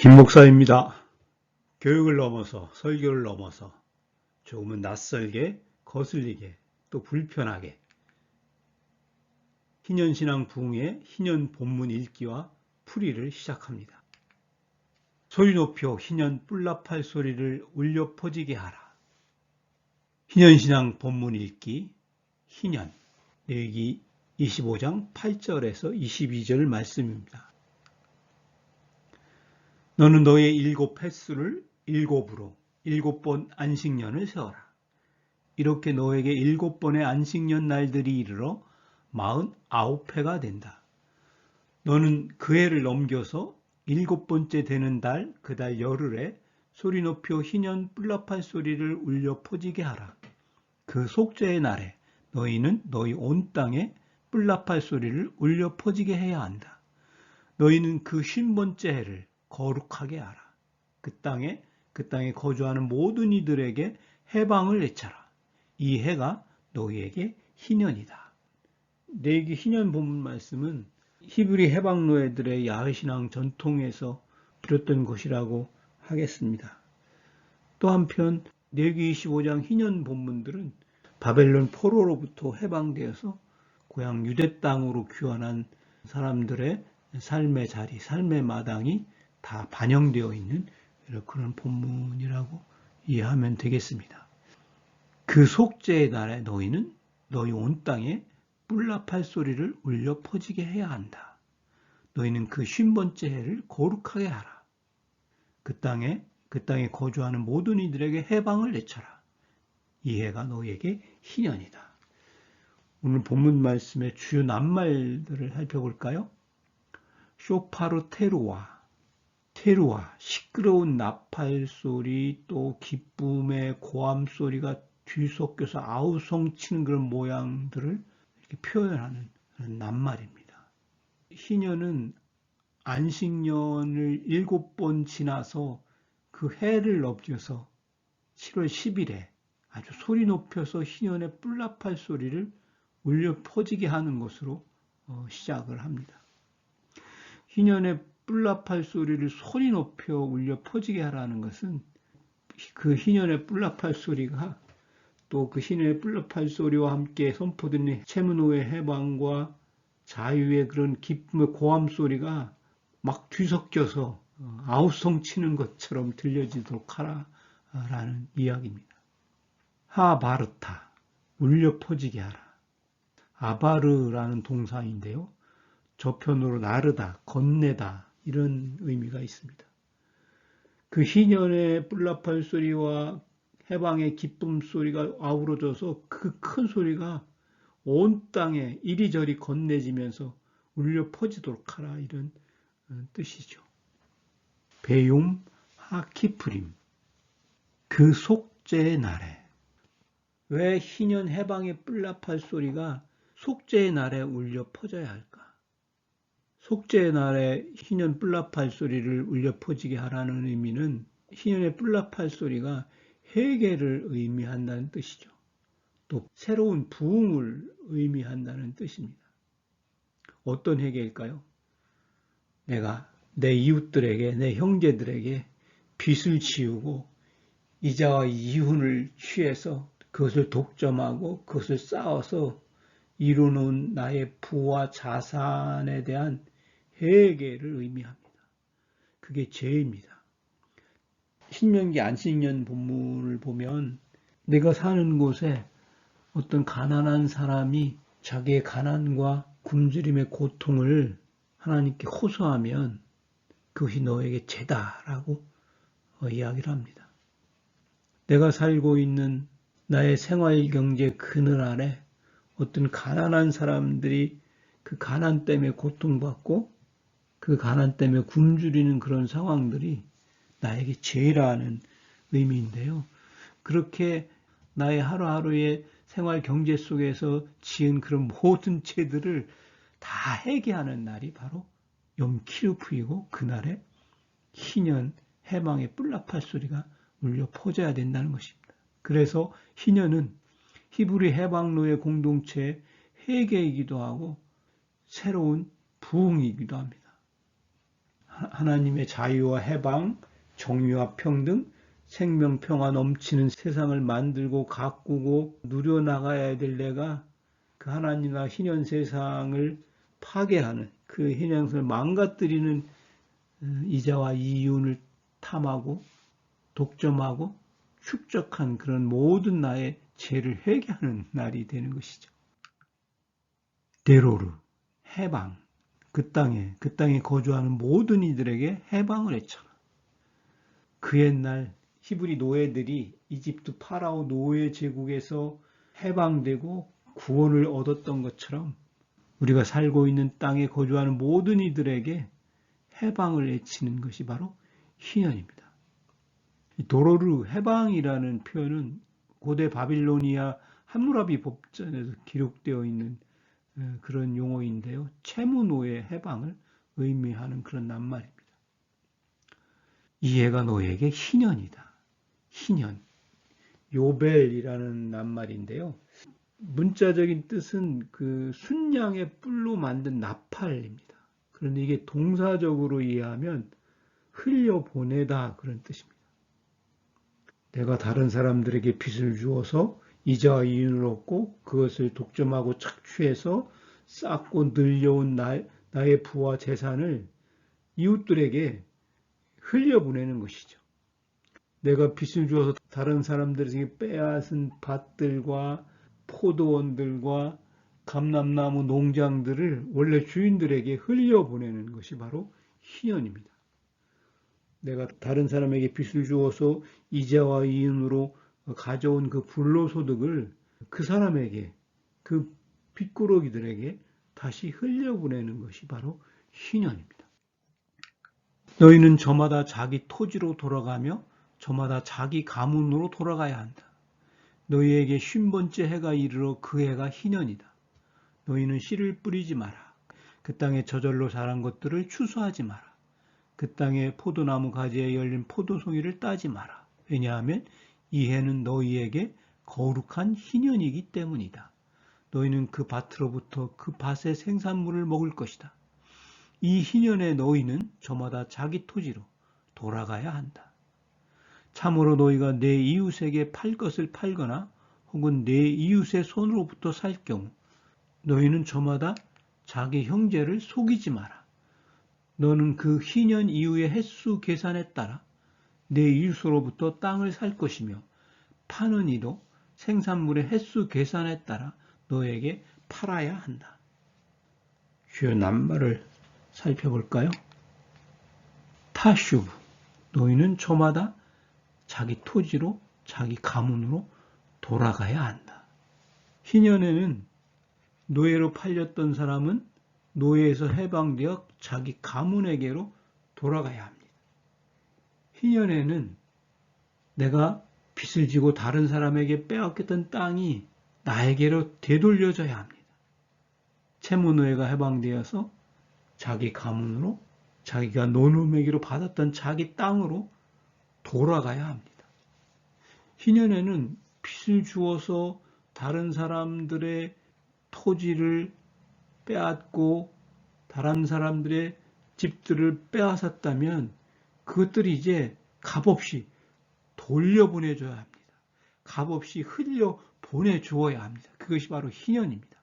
김 목사입니다. 교육을 넘어서 설교를 넘어서 조금은 낯설게 거슬리게 또 불편하게 희년신앙 부흥의 희년 본문 읽기와 풀이를 시작합니다. 소리 높여 희년 뿔나팔 소리를 울려 퍼지게 하라. 희년신앙 본문 읽기 희년 레위기 25장 8절에서 22절 말씀입니다. 너는 너의 7 횟수를 7으로 7번 안식년을 세워라. 이렇게 너에게 7번의 안식년 날들이 이르러 49회가 된다. 너는 그 해를 넘겨서 7번째 되는 달, 그 달 열흘에 소리 높여 희년 뿔나팔 소리를 울려 퍼지게 하라. 그 속죄의 날에 너희는 너희 온 땅에 뿔나팔 소리를 울려 퍼지게 해야 한다. 너희는 그 50번째 해를 거룩하게 하라. 그 땅에 거주하는 모든 이들에게 해방을 내차라. 이 해가 너희에게 희년이다. 레위기 희년 본문 말씀은 히브리 해방 노예들의 야훼신앙 전통에서 비롯된 것이라고 하겠습니다. 또 한편 레위기 25장 희년 본문들은 바벨론 포로로부터 해방되어서 고향 유대 땅으로 귀환한 사람들의 삶의 자리, 삶의 마당이 다 반영되어 있는 그런 본문이라고 이해하면 되겠습니다. 그 속죄의 날에 너희는 너희 온 땅에 뿔나팔 소리를 울려 퍼지게 해야 한다. 너희는 그 50번째 해를 거룩하게 하라. 그 땅에 거주하는 모든 이들에게 해방을 내쳐라. 이 해가 너희에게 희년이다. 오늘 본문 말씀의 주요 낱말들을 살펴볼까요? 쇼파르 테루아, 시끄러운 나팔 소리, 또 기쁨의 고함 소리가 뒤섞여서 아우성 치는 그런 모양들을 이렇게 표현하는 그런 낱말입니다. 희년은 안식년을 7번 지나서 그 해를 넘겨서 7월 10일에 아주 소리 높여서 희년의 뿔나팔 소리를 울려 퍼지게 하는 것으로 시작을 합니다. 희년의 뿔나팔 소리를 소리 높여 울려 퍼지게 하라는 것은 그 희년의 뿔나팔 소리가 또 그 희년의 뿔나팔 소리와 함께 선포되는 채무노의 해방과 자유의 그런 기쁨의 고함 소리가 막 뒤섞여서 아우성 치는 것처럼 들려지도록 하라는 이야기입니다. 하바르타, 울려 퍼지게 하라. 아바르라는 동사인데요. 저편으로 나르다, 건네다 이런 의미가 있습니다. 그 희년의 뿔나팔 소리와 해방의 기쁨 소리가 아우러져서 그 큰 소리가 온 땅에 이리저리 건네지면서 울려 퍼지도록 하라 이런 뜻이죠. 베욤 하키프림, 그 속죄의 날에. 왜 희년 해방의 뿔나팔 소리가 속죄의 날에 울려 퍼져야 할까? 속죄의 날에 희년 뿔나팔 소리를 울려 퍼지게 하라는 의미는 희년의 뿔나팔 소리가 회개를 의미한다는 뜻이죠. 또 새로운 부흥을 의미한다는 뜻입니다. 어떤 회개일까요? 내가 내 이웃들에게, 내 형제들에게 빚을 지우고 이자와 이윤을 취해서 그것을 독점하고 그것을 쌓아서 이루는 나의 부와 자산에 대한 회개를 의미합니다. 그게 죄입니다. 신명기 안식년 본문을 보면 내가 사는 곳에 어떤 가난한 사람이 자기의 가난과 굶주림의 고통을 하나님께 호소하면 그것이 너에게 죄다라고 이야기를 합니다. 내가 살고 있는 나의 생활 경제 그늘 아래 어떤 가난한 사람들이 그 가난 때문에 고통받고 그 가난 때문에 굶주리는 그런 상황들이 나에게 죄라는 의미인데요. 그렇게 나의 하루하루의 생활 경제 속에서 지은 그런 모든 죄들을 다 회개하는 날이 바로 염키르푸이고 그날에 희년 해방의 뿔나팔 소리가 울려 퍼져야 된다는 것입니다. 그래서 희년은 히브리 해방노예 공동체의 회개이기도 하고 새로운 부흥이기도 합니다. 하나님의 자유와 해방, 정의와 평등, 생명 평화 넘치는 세상을 만들고 가꾸고 누려나가야 될 내가 그 하나님과 희년 세상을 파괴하는 그 희년 세상을 망가뜨리는 이자와 이윤을 탐하고 독점하고 축적한 그런 모든 나의 죄를 회개하는 날이 되는 것이죠. 데로르, 해방, 그 땅에 거주하는 모든 이들에게 해방을 했잖아. 그 옛날 히브리 노예들이 이집트 파라오 노예 제국에서 해방되고 구원을 얻었던 것처럼 우리가 살고 있는 땅에 거주하는 모든 이들에게 해방을 외치는 것이 바로 희년입니다. 도로르 해방이라는 표현은 고대 바빌로니아 함무라비 법전에서 기록되어 있는 그런 용어인데요. 채무노예 해방을 의미하는 그런 낱말입니다. 이 해가 너에게 희년이다. 희년. 요벨이라는 낱말인데요. 문자적인 뜻은 그 순양의 뿔로 만든 나팔입니다. 그런데 이게 동사적으로 이해하면 흘려보내다 그런 뜻입니다. 내가 다른 사람들에게 빚을 주어서 이자와 이윤을 얻고 그것을 독점하고 착취해서 쌓고 늘려온 나의 부와 재산을 이웃들에게 흘려보내는 것이죠. 내가 빚을 주어서 다른 사람들에게 빼앗은 밭들과 포도원들과 감람나무 농장들을 원래 주인들에게 흘려보내는 것이 바로 희년입니다. 내가 다른 사람에게 빚을 주어서 이자와 이윤으로 가져온 그 불로소득을 그 사람에게, 그 빚꾸러기들에게 다시 흘려보내는 것이 바로 희년입니다. 너희는 저마다 자기 토지로 돌아가며 저마다 자기 가문으로 돌아가야 한다. 너희에게 50번째 해가 이르러 그 해가 희년이다. 너희는 씨를 뿌리지 마라. 그 땅에 저절로 자란 것들을 추수하지 마라. 그 땅에 포도나무 가지에 열린 포도송이를 따지 마라. 왜냐하면 이 해는 너희에게 거룩한 희년이기 때문이다. 너희는 그 밭으로부터 그 밭의 생산물을 먹을 것이다. 이 희년에 너희는 저마다 자기 토지로 돌아가야 한다. 참으로 너희가 내 이웃에게 팔 것을 팔거나 혹은 내 이웃의 손으로부터 살 경우 너희는 저마다 자기 형제를 속이지 마라. 너는 그 희년 이후의 횟수 계산에 따라 내 이웃으로부터 땅을 살 것이며 파는 이도 생산물의 횟수 계산에 따라 너에게 팔아야 한다. 주요 낱말을 살펴볼까요? 타슈브, 너희는 저마다 자기 토지로 자기 가문으로 돌아가야 한다. 희년에는 노예로 팔렸던 사람은 노예에서 해방되어 자기 가문에게로 돌아가야 합니다. 희년에는 내가 빚을 지고 다른 사람에게 빼앗겼던 땅이 나에게로 되돌려져야 합니다. 채무노예가 해방되어서 자기 가문으로 자기가 노노매기로 받았던 자기 땅으로 돌아가야 합니다. 희년에는 빚을 주어서 다른 사람들의 토지를 빼앗고 다른 사람들의 집들을 빼앗았다면 그것들이 이제 값없이 돌려보내줘야 합니다. 값없이 흘려보내주어야 합니다. 그것이 바로 희년입니다.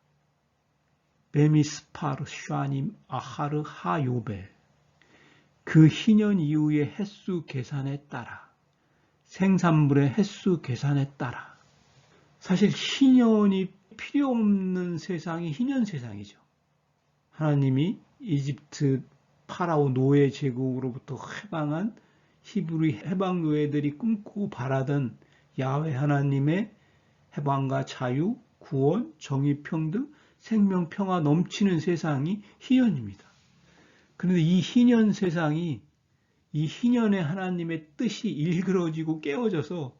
베미스파르 슈아님 아하르 하요벨, 그 희년 이후의 횟수 계산에 따라, 생산물의 횟수 계산에 따라. 사실 희년이 필요 없는 세상이 희년 세상이죠. 하나님이 이집트 파라오 노예 제국으로부터 해방한 히브리 해방 노예들이 꿈꾸고 바라던 야훼 하나님의 해방과 자유, 구원, 정의, 평등, 생명, 평화 넘치는 세상이 희년입니다. 그런데 이 희년 세상이 이 희년의 하나님의 뜻이 일그러지고 깨어져서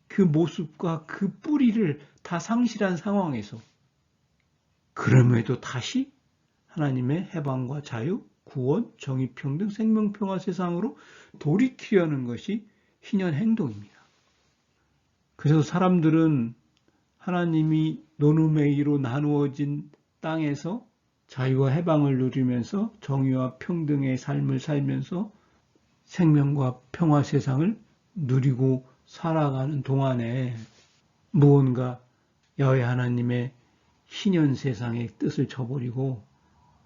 그 모습과 그 뿌리를 다 상실한 상황에서 그럼에도 다시 하나님의 해방과 자유, 구원, 정의, 평등, 생명, 평화 세상으로 돌이키려는 것이 희년 행동입니다. 그래서 사람들은 하나님이 노누메이로 나누어진 땅에서 자유와 해방을 누리면서 정의와 평등의 삶을 살면서 생명과 평화 세상을 누리고 살아가는 동안에 무언가 야훼 하나님의 희년 세상의 뜻을 저버리고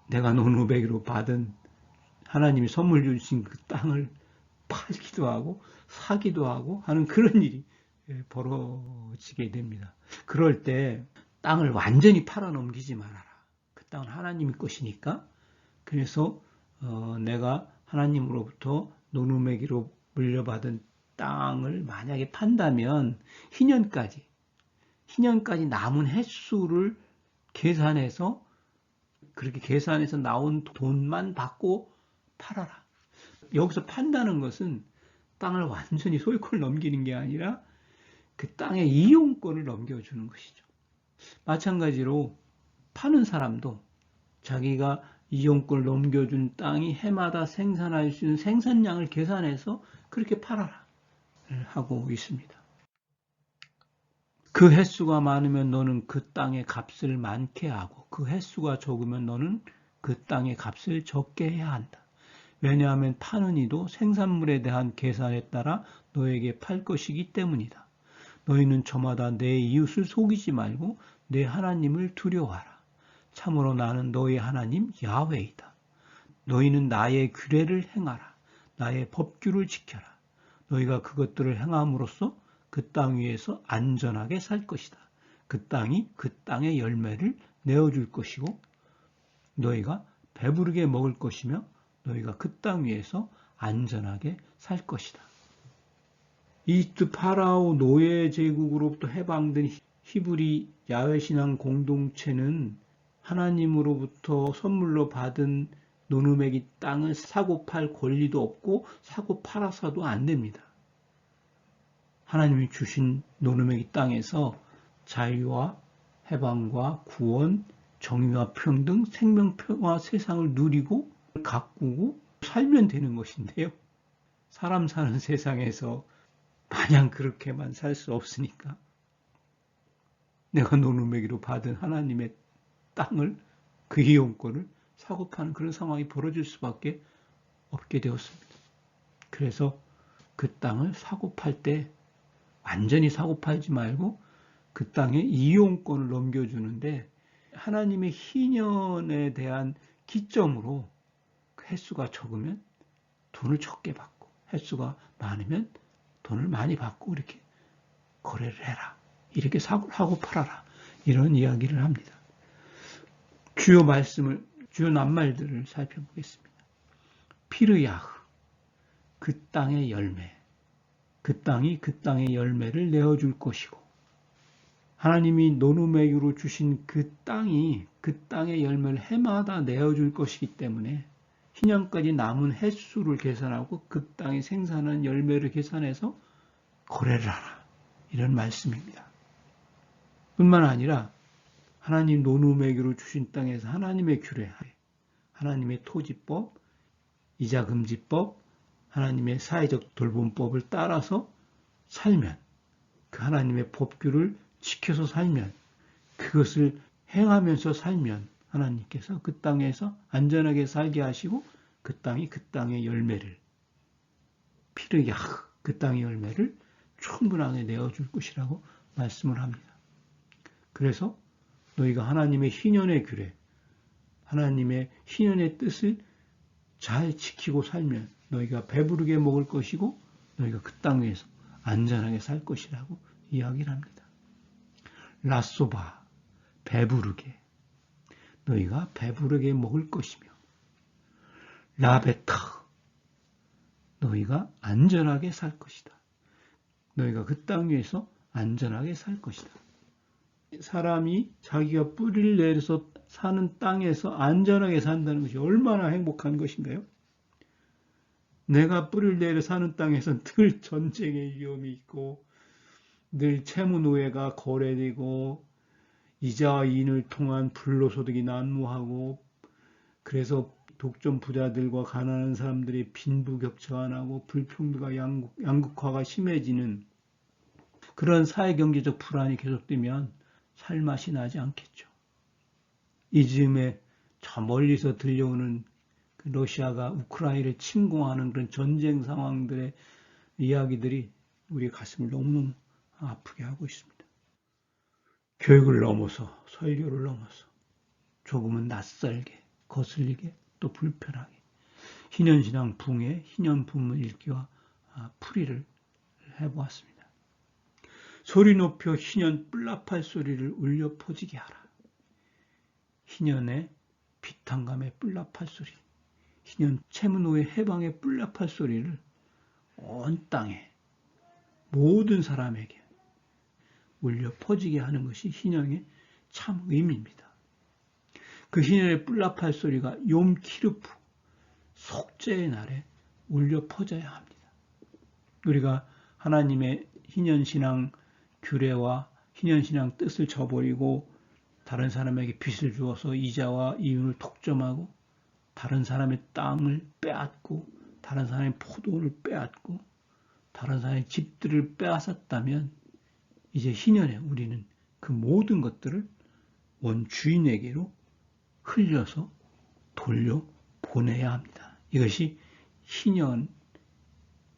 내가 노누베기로 받은 하나님이 선물 주신 그 땅을 팔기도 하고 사기도 하고 하는 그런 일이 벌어지게 됩니다. 그럴 때 땅을 완전히 팔아 넘기지 말아라. 그 땅은 하나님의 것이니까. 그래서 내가 하나님으로부터 노누메기로 물려받은 땅을 만약에 판다면 희년까지 남은 횟수를 계산해서 그렇게 계산해서 나온 돈만 받고 팔아라. 여기서 판다는 것은 땅을 완전히 소유권을 넘기는 게 아니라 그 땅의 이용권을 넘겨주는 것이죠. 마찬가지로 파는 사람도 자기가 이용권을 넘겨준 땅이 해마다 생산할 수 있는 생산량을 계산해서 그렇게 팔아라 하고 있습니다. 그 횟수가 많으면 너는 그 땅의 값을 많게 하고 그 횟수가 적으면 너는 그 땅의 값을 적게 해야 한다. 왜냐하면 파는 이도 생산물에 대한 계산에 따라 너에게 팔 것이기 때문이다. 너희는 저마다 내 이웃을 속이지 말고 내 하나님을 두려워하라. 참으로 나는 너희 하나님 야훼이다. 너희는 나의 규례를 행하라. 나의 법규를 지켜라. 너희가 그것들을 행함으로써 그 땅 위에서 안전하게 살 것이다. 그 땅이 그 땅의 열매를 내어줄 것이고 너희가 배부르게 먹을 것이며 너희가 그 땅 위에서 안전하게 살 것이다. 이집트 파라오 노예 제국으로부터 해방된 히브리 야훼 신앙 공동체는 하나님으로부터 선물로 받은 노누메기 땅을 사고 팔 권리도 없고 사고 팔아서도 안 됩니다. 하나님이 주신 노누메기 땅에서 자유와 해방과 구원, 정의와 평등, 생명평화 세상을 누리고 가꾸고 살면 되는 것인데요. 사람 사는 세상에서 마냥 그렇게만 살 수 없으니까 내가 노누메기로 받은 하나님의 땅을 그 이용권을 사고 파는 그런 상황이 벌어질 수밖에 없게 되었습니다. 그래서 그 땅을 사고 팔 때 완전히 사고 팔지 말고 그 땅에 이용권을 넘겨주는데 하나님의 희년에 대한 기점으로 횟수가 적으면 돈을 적게 받고 횟수가 많으면 돈을 많이 받고 이렇게 거래를 해라. 이렇게 사고 팔아라. 이런 이야기를 합니다. 주요 낱말들을 살펴보겠습니다. 피르야흐, 그 땅의 열매. 그 땅이 그 땅의 열매를 내어줄 것이고 하나님이 노누메기로 주신 그 땅이 그 땅의 열매를 해마다 내어줄 것이기 때문에 희년까지 남은 횟수를 계산하고 그 땅에 생산한 열매를 계산해서 거래를 하라. 이런 말씀입니다. 뿐만 아니라 하나님 노누메기로 주신 땅에서 하나님의 규례, 하나님의 토지법, 이자금지법, 하나님의 사회적 돌봄법을 따라서 살면 그 하나님의 법규를 지켜서 살면 그것을 행하면서 살면 하나님께서 그 땅에서 안전하게 살게 하시고 그 땅이 그 땅의 열매를 피르야흐 그 땅의 열매를 충분하게 내어줄 것이라고 말씀을 합니다. 그래서 너희가 하나님의 희년의 규례, 하나님의 희년의 뜻을 잘 지키고 살면 너희가 배부르게 먹을 것이고 너희가 그 땅 위에서 안전하게 살 것이라고 이야기를 합니다. 라소바, 배부르게. 너희가 배부르게 먹을 것이며 라베타, 너희가 안전하게 살 것이다. 너희가 그 땅 위에서 안전하게 살 것이다. 사람이 자기가 뿌리를 내려서 사는 땅에서 안전하게 산다는 것이 얼마나 행복한 것인가요? 내가 뿌리를 내려 사는 땅에서 늘 전쟁의 위험이 있고 늘 채무노예가 거래되고 이자와 이인을 통한 불로소득이 난무하고 그래서 독점 부자들과 가난한 사람들의 빈부격차가 나고 불평등과 양극화가 심해지는 그런 사회경제적 불안이 계속되면 살맛이 나지 않겠죠. 이 즈음에 저 멀리서 들려오는 그 러시아가 우크라이나를 침공하는 그런 전쟁 상황들의 이야기들이 우리 가슴을 너무너무 아프게 하고 있습니다. 교육을 넘어서, 설교를 넘어서 조금은 낯설게, 거슬리게, 또 불편하게 희년신앙 붕의 희년품을 읽기와 풀이를 해보았습니다. 소리 높여 희년 뿔납할 소리를 울려 퍼지게 하라. 희년의 비탄감의 뿔납할 소리, 희년 채무노의 해방의 뿔납할 소리를 온 땅에 모든 사람에게 울려 퍼지게 하는 것이 희년의 참 의미입니다. 그 희년의 뿔납할 소리가 욤키르푸 속죄의 날에 울려 퍼져야 합니다. 우리가 하나님의 희년신앙 규례와 희년신앙 뜻을 저버리고 다른 사람에게 빚을 주어서 이자와 이윤을 독점하고 다른 사람의 땅을 빼앗고 다른 사람의 포도를 빼앗고 다른 사람의 집들을 빼앗았다면 이제 희년에 우리는 그 모든 것들을 원 주인에게로 흘려서 돌려보내야 합니다. 이것이 희년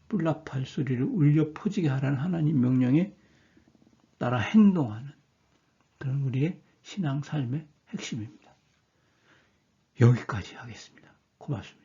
뿔납할 소리를 울려 퍼지게 하라는 하나님 명령에 따라 행동하는 그런 우리의 신앙 삶의 핵심입니다. 여기까지 하겠습니다. 고맙습니다.